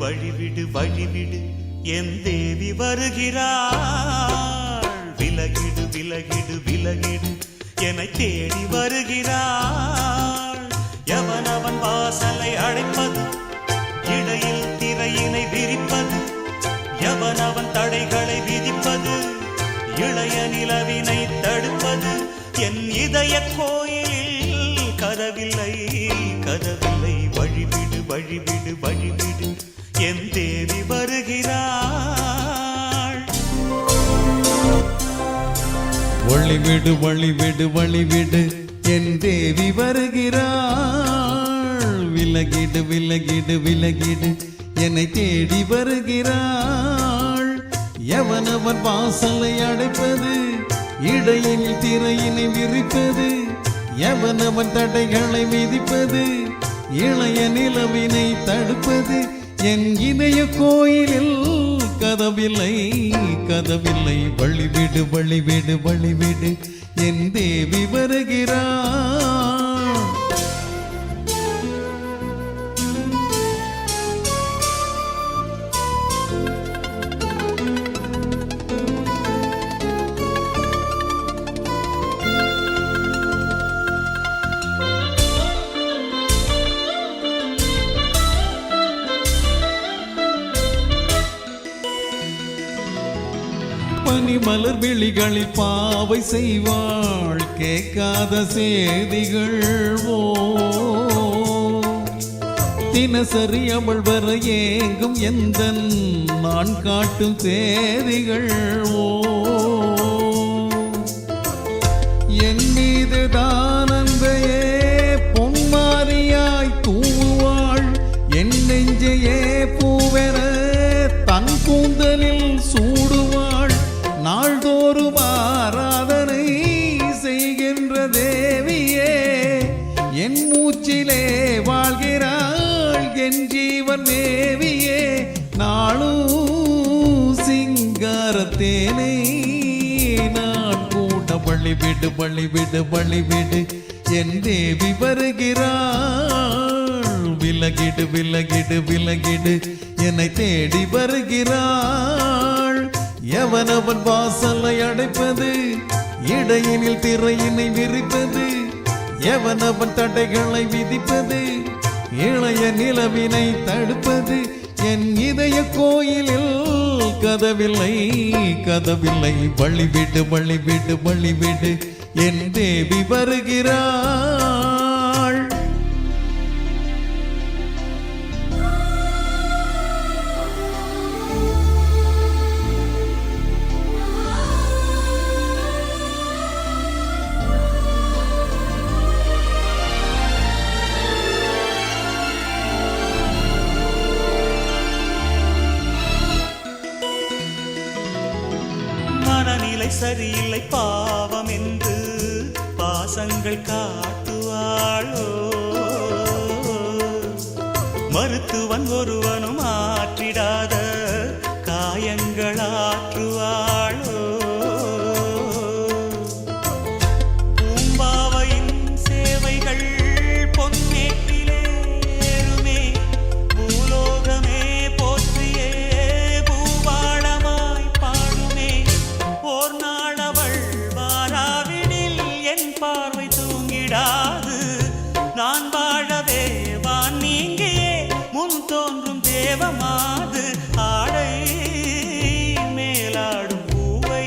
வழிவிடு வழிவிடு என் தேவி வருகிறாள். விலகிடு விலகிடு விலகிடு என்னை தேடி வருகிறாள். எவனவன் வாசலை அழைப்பது, இடையில் திரையினை விரிப்பது, எவனவன் தடைகளை விதிப்பது, இளைய நிலவினை தடுப்பது, என் இதய கோயிலில் கதவில்லை கதவில்லை. வழிவிடு வழிவிடு வழிவிடு என் தேவி வருகிறாள். வழிவிடு வழிவிடு வழிவிடு என் தேவி வருகிறாள். விலகிடு விலகிடு விலகிடு என்னை தேடி வருகிறாள். எவனவன் வாசலை அடைப்பது, இடையில் திரையினை விரிப்பது, எவனவன் தடைகளை மிதிப்பது, இளைய நிலவினை தடுப்பது, என் இதய கோயிலில் கதவில்லை கதவில்லை. வழிவிடு வழிவிடு வழிவிடு என் தேவி வருகிறாள். பனிமலர் விழிகளில் பாவை செய்வாள், கேட்காத செய்திகள் தினசரி அவள் வர ஏங்கும் எந்த நான் காட்டும் செய்திகள் என் மீது தானந்தையே பொன்மாரியாய் தூவாள். என் நெஞ்சையே பூவென தன் கூந்தலில் சூடுவாள். நாள்தோறும் ஆராதனை செய்கின்ற தேவியே, என் மூச்சிலே வாழ்கிறாள் என் ஜீவன் தேவியே. நாளும் சிங்காரத்தேனை நான் கூட வழிவிடு வழிவிடு வழிவிடு என் தேவி வருகிறாள். விலகிடு விலகிடு விலகிடு என்னை தேடி வருகிறாள். எவனவன் வாசலை அடைப்பது, இடையினில் திரையினை விரிப்பது, எவனவன் தடைகளை விதிப்பது, இளைய நிலவினை தடுப்பது, என் இதய கோயிலில் கதவில்லை கதவில்லை. வழிவிடு வழிவிடு வழிவிடு என் தேவி வருகிறாள். மனநிலை சரியில்லை பாவம் என்று பாசங்கள் காட்டுவாளோ, மருத்துவன் ஒருவனும் ஆற்றிடாத காயங்கள் ஆற்றுவாளோ. பூம்பாவையின் சேவைகள் பொன்னேற்றிலே ஏறுமே, பூலோகமே போற்றியே பூபாளமாய் பாடுமே. ஓர் நாளவள் வாராவிடில் என் பார்வை தூங்கிடாது. நான் வாழவே வான் நீங்கியே முன் தோன்றும் தேவமாது. ஆடை மேலாடும் பூவை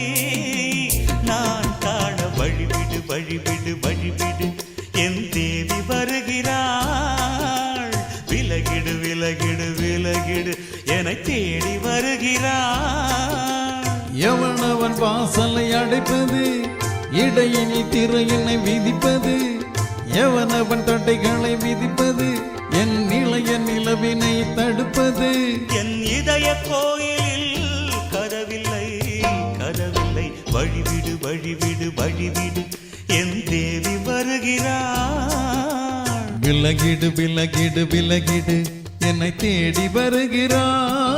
நான் காண வழிவிடு வழிவிடு வழிவிடு என் தேவி வருகிறாள். விலகிடு விலகிடு விலகிடு என்னை தேடி வருகிறாள். எவனவன் வாசலை அடைப்பது, இடையினில் திரையினை விதிப்பது, எவனவன் தடைகளை விதிப்பது, என் இளைய நிலவினை தடுப்பது, என் இதய கோயிலில் கதவில்லை கதவில்லை. வழிவிடு வழிவிடு வழிவிடு என் தேவி வருகிறாள். விலகிடு விலகிடு விலகிடு என்னை தேடி வருகிறாள்.